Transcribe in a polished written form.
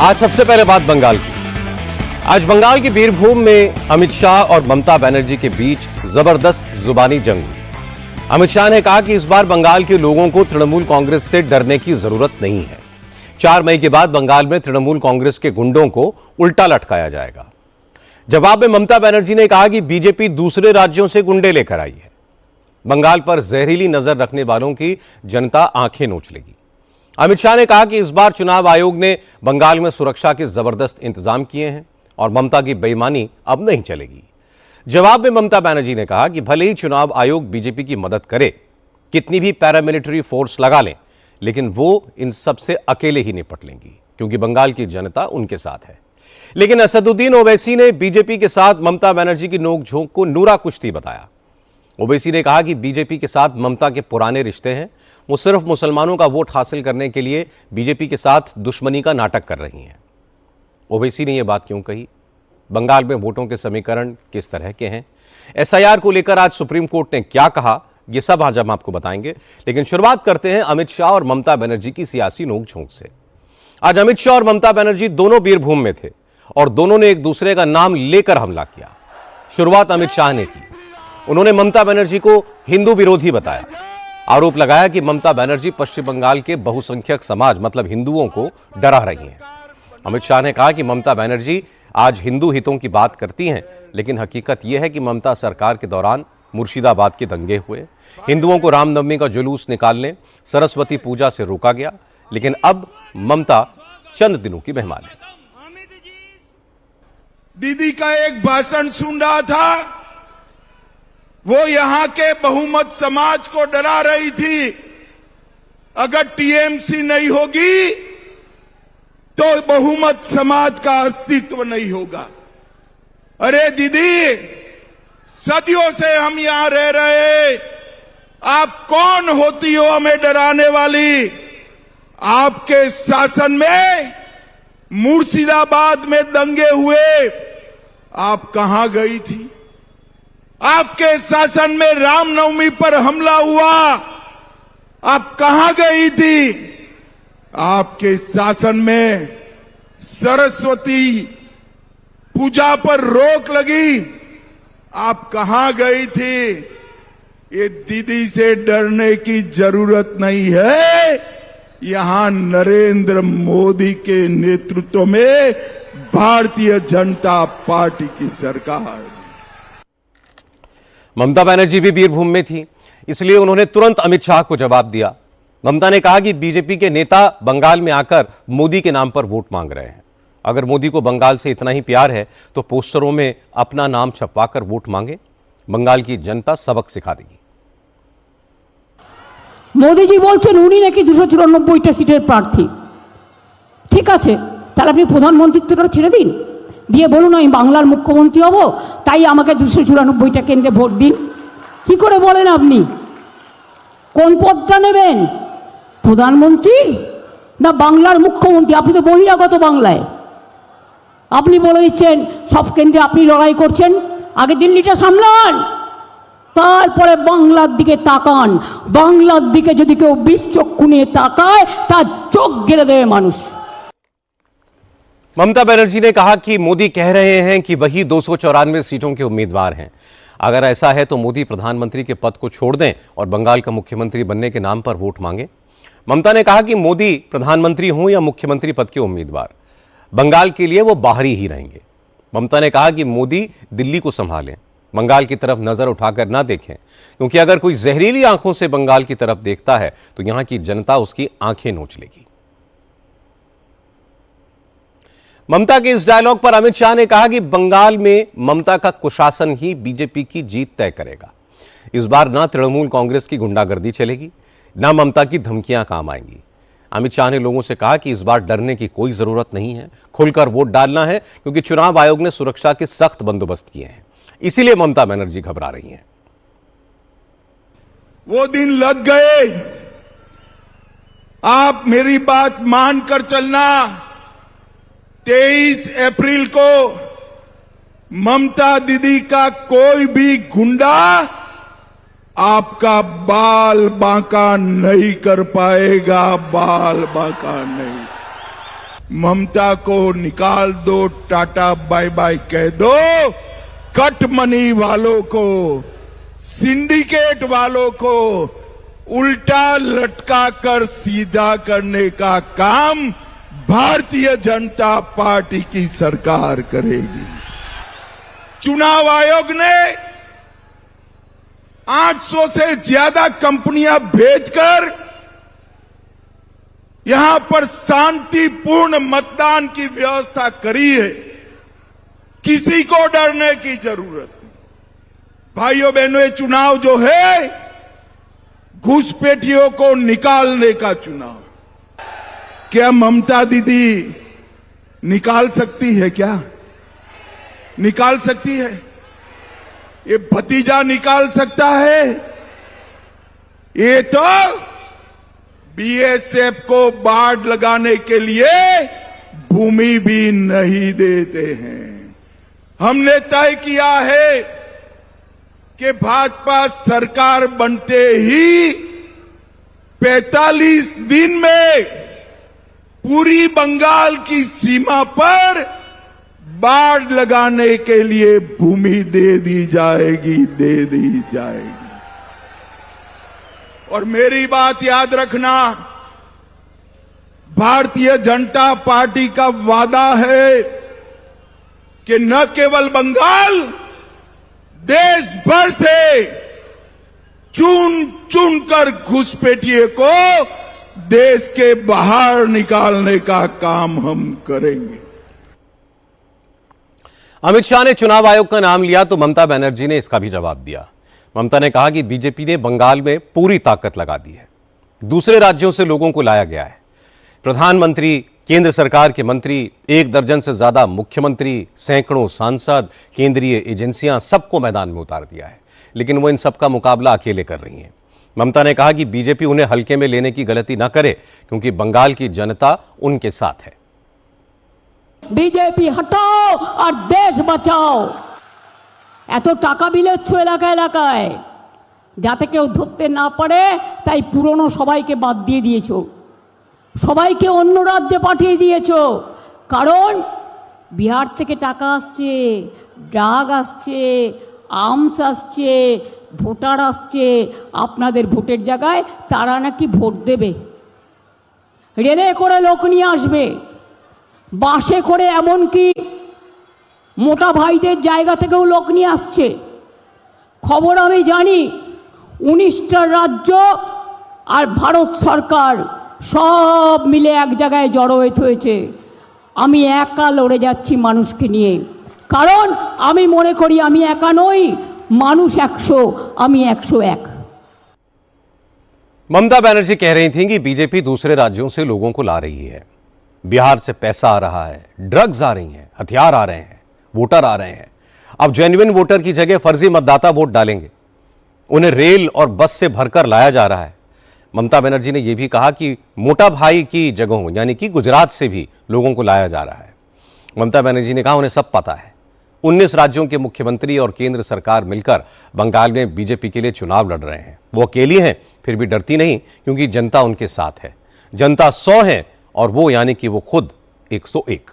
आज सबसे पहले बात बंगाल की। आज बंगाल की बीरभूम में अमित शाह और ममता बनर्जी के बीच जबरदस्त जुबानी जंग हुई। अमित शाह ने कहा कि इस बार बंगाल के लोगों को तृणमूल कांग्रेस से डरने की जरूरत नहीं है। 4 मई के बाद बंगाल में तृणमूल कांग्रेस के गुंडों को उल्टा लटकाया जाएगा। जवाब में ममता बनर्जी ने कहा कि बीजेपी दूसरे राज्यों से गुंडे लेकर आई है। बंगाल पर जहरीली नजर रखने वालों की जनता आंखें नोच लेगी। अमित शाह ने कहा कि इस बार चुनाव आयोग ने बंगाल में सुरक्षा के जबरदस्त इंतजाम किए हैं और ममता की बेईमानी अब नहीं चलेगी। जवाब में ममता बनर्जी ने कहा कि भले ही चुनाव आयोग बीजेपी की मदद करे, कितनी भी पैरामिलिट्री फोर्स लगा लें, लेकिन वो इन सब से अकेले ही निपट लेंगी, क्योंकि बंगाल की जनता उनके साथ है। लेकिन असदुद्दीन ओवैसी ने बीजेपी के साथ ममता बनर्जी की नोकझोंक को नूरा कुश्ती बताया। ओवैसी ने कहा कि बीजेपी के साथ ममता के पुराने रिश्ते हैं, वो सिर्फ मुसलमानों का वोट हासिल करने के लिए बीजेपी के साथ दुश्मनी का नाटक कर रही हैं। ओवैसी ने यह बात क्यों कही? बंगाल में वोटों के समीकरण किस तरह के हैं? एसआईआर को लेकर आज सुप्रीम कोर्ट ने क्या कहा, यह सब आज हम आपको बताएंगे। लेकिन शुरुआत करते हैं अमित शाह और ममता बनर्जी की सियासी नोकझोंक से। आज अमित शाह और ममता बनर्जी दोनों बीरभूम में थे और दोनों ने एक दूसरे का नाम लेकर हमला किया। शुरुआत अमित शाह ने की। उन्होंने ममता बनर्जी को हिंदू विरोधी बताया। आरोप लगाया कि ममता बनर्जी पश्चिम बंगाल के बहुसंख्यक समाज मतलब हिंदुओं को डरा रही हैं। अमित शाह ने कहा कि ममता बनर्जी आज हिंदू हितों की बात करती हैं, लेकिन हकीकत यह है कि ममता सरकार के दौरान मुर्शिदाबाद के दंगे हुए, हिंदुओं को रामनवमी का जुलूस निकालने, सरस्वती पूजा से रोका गया, लेकिन अब ममता चंद दिनों की मेहमान है। दीदी का एक भाषण सुन रहा था, वो यहां के बहुमत समाज को डरा रही थी। अगर टीएमसी नहीं होगी तो बहुमत समाज का अस्तित्व नहीं होगा। अरे दीदी, सदियों से हम यहां रह रहे, आप कौन होती हो हमें डराने वाली? आपके शासन में मुर्शिदाबाद में दंगे हुए, आप कहां गई थी? आपके शासन में रामनवमी पर हमला हुआ, आप कहां गई थी? आपके शासन में सरस्वती पूजा पर रोक लगी, आप कहां गई थी? ये दीदी से डरने की जरूरत नहीं है। यहां नरेंद्र मोदी के नेतृत्व में भारतीय जनता पार्टी की सरकार। ममता बनर्जी भी बीरभूम में थी, इसलिए उन्होंने तुरंत अमित शाह को जवाब दिया। ममता ने कहा कि बीजेपी के नेता बंगाल में आकर मोदी के नाम पर वोट मांग रहे हैं। अगर मोदी को बंगाल से इतना ही प्यार है तो पोस्टरों में अपना नाम छपवाकर वोट मांगे। बंगाल की जनता सबक सिखा देगी। मोदी जी बोलছেন উনি নাকি 294টা সিটের প্রার্থী। ঠিক আছে, তাহলে আপনি প্রধানমন্ত্রীত্বটা ছেড়ে দিন, দিয়ে বলুন আমি বাংলার মুখ্যমন্ত্রী হব, তাই আমাকে 294টা কেন্দ্রে ভোট দিন। কি করে বলেন আপনি? কোন পদটা নেবেন? প্রধানমন্ত্রীর না বাংলার মুখ্যমন্ত্রী? আপনি তো বহিরাগত বাংলায়। আপনি বলে দিচ্ছেন সব কেন্দ্রে আপনি লড়াই করছেন, আগে দিল্লিটা সামলান, তারপরে বাংলার দিকে তাকান। বাংলার দিকে যদি কেউ বিষ চক্ষু নিয়ে তাকায় তার চোখ গেলে দেবে মানুষ। ममता बनर्जी ने कहा कि मोदी कह रहे हैं कि वही 294 सीटों के उम्मीदवार हैं। अगर ऐसा है तो मोदी प्रधानमंत्री के पद को छोड़ दें और बंगाल का मुख्यमंत्री बनने के नाम पर वोट मांगे। ममता ने कहा कि मोदी प्रधानमंत्री हों या मुख्यमंत्री पद के उम्मीदवार, बंगाल के लिए वो बाहरी ही रहेंगे। ममता ने कहा कि मोदी दिल्ली को संभालें, बंगाल की तरफ नजर उठाकर ना देखें, क्योंकि अगर कोई जहरीली आंखों से बंगाल की तरफ देखता है तो यहां की जनता उसकी आंखें नोच लेगी। ममता के इस डायलॉग पर अमित शाह ने कहा कि बंगाल में ममता का कुशासन ही बीजेपी की जीत तय करेगा। इस बार ना तृणमूल कांग्रेस की गुंडागर्दी चलेगी, ना ममता की धमकियां काम आएंगी। अमित शाह ने लोगों से कहा कि इस बार डरने की कोई जरूरत नहीं है, खुलकर वोट डालना है, क्योंकि चुनाव आयोग ने सुरक्षा के सख्त बंदोबस्त किए हैं। इसीलिए ममता बनर्जी घबरा रही हैं। वो दिन लग गए, आप मेरी बात मानकर चलना। 23 अप्रैल को ममता दीदी का कोई भी गुंडा आपका बाल बांका नहीं कर पाएगा, बाल बांका नहीं। ममता को निकाल दो, टाटा बाय बाय कह दो, कट मनी वालों को, सिंडिकेट वालों को उल्टा लटका कर सीधा करने का काम भारतीय जनता पार्टी की सरकार करेगी। चुनाव आयोग ने 800 से ज्यादा कंपनियां भेजकर यहां पर शांतिपूर्ण मतदान की व्यवस्था करी है। किसी को डरने की जरूरत नहीं। भाइयों बहनों, ये चुनाव जो है घुसपैठियों को निकालने का चुनाव। क्या ममता दीदी निकाल सकती है? क्या निकाल सकती है? ये भतीजा निकाल सकता है? ये तो बीएसएफ को बाढ़ लगाने के लिए भूमि भी नहीं देते हैं। हमने तय किया है कि भाजपा सरकार बनते ही 45 दिन में पूरी बंगाल की सीमा पर बाढ़ लगाने के लिए भूमि दे दी जाएगी, दे दी जाएगी। और मेरी बात याद रखना, भारतीय जनता पार्टी का वादा है कि न केवल बंगाल, देश भर से चुन चुन कर घुसपैठिए को देश के बाहर निकालने का काम हम करेंगे। अमित शाह ने चुनाव आयोग का नाम लिया तो ममता बनर्जी ने इसका भी जवाब दिया। ममता ने कहा कि बीजेपी ने बंगाल में पूरी ताकत लगा दी है। दूसरे राज्यों से लोगों को लाया गया है। प्रधानमंत्री, केंद्र सरकार के मंत्री, 1 दर्जन से ज्यादा मुख्यमंत्री, सैकड़ों सांसद, केंद्रीय एजेंसियां, सबको मैदान में उतार दिया है। लेकिन वो इन सबका मुकाबला अकेले कर रही हैं। ममता ने कहा कि बीजेपी उन्हें हल्के में लेने की गलती न करे, क्योंकि बंगाल की जनता उनके साथ है। বিজেপি হটাও আর দেশ বাঁচাও। এত টাকা বিলেচ্ছ এলাকা এলাকায়, যাতে কেউ ধরতে না পারে, তাই পুরনো সবাইকে বাদ দিয়ে দিয়েছো, সবাইকে অন্য রাজ্যে পাঠিয়ে দিয়েছো। কারণ বিহার থেকে টাকা আসছে, ড্রাগ আসছে, আর্মস আসছে, ভোটার আসছে। আপনাদের ভোটের জায়গায় তারা নাকি ভোট দেবে। রেলে করে লোক নিয়ে আসবে, বাসে করে, এমনকি মোটা ভাইদের জায়গা থেকেও লোক নিয়ে আসছে। খবর আমি জানি, 19টা রাজ্য আর ভারত সরকার সব মিলে এক জায়গায় জড়ো হয়েছে। আমি একা লড়ে যাচ্ছি মানুষকে নিয়ে, কারণ আমি মনে করি আমি একা নই, মানুষ 100, আমি 101। ममता बनर्जी कह रही थीं कि बीजेपी दूसरे राज्यों से लोगों को ला रही है। बिहार से पैसा आ रहा है, ड्रग्स आ रही हैं, हथियार आ रहे हैं, वोटर आ रहे हैं। अब जेन्युइन वोटर की जगह फर्जी मतदाता वोट डालेंगे। उन्हें रेल और बस से भरकर लाया जा रहा है। ममता बनर्जी ने यह भी कहा कि मोटा भाई की जगहों, यानी कि गुजरात से भी लोगों को लाया जा रहा है। ममता बनर्जी ने कहा उन्हें सब पता है। 19 राज्यों के मुख्यमंत्री और केंद्र सरकार मिलकर बंगाल में बीजेपी के लिए चुनाव लड़ रहे हैं। वो अकेली हैं, फिर भी डरती नहीं, क्योंकि जनता उनके साथ है। जनता 100 है और वो यानी कि वो खुद 101।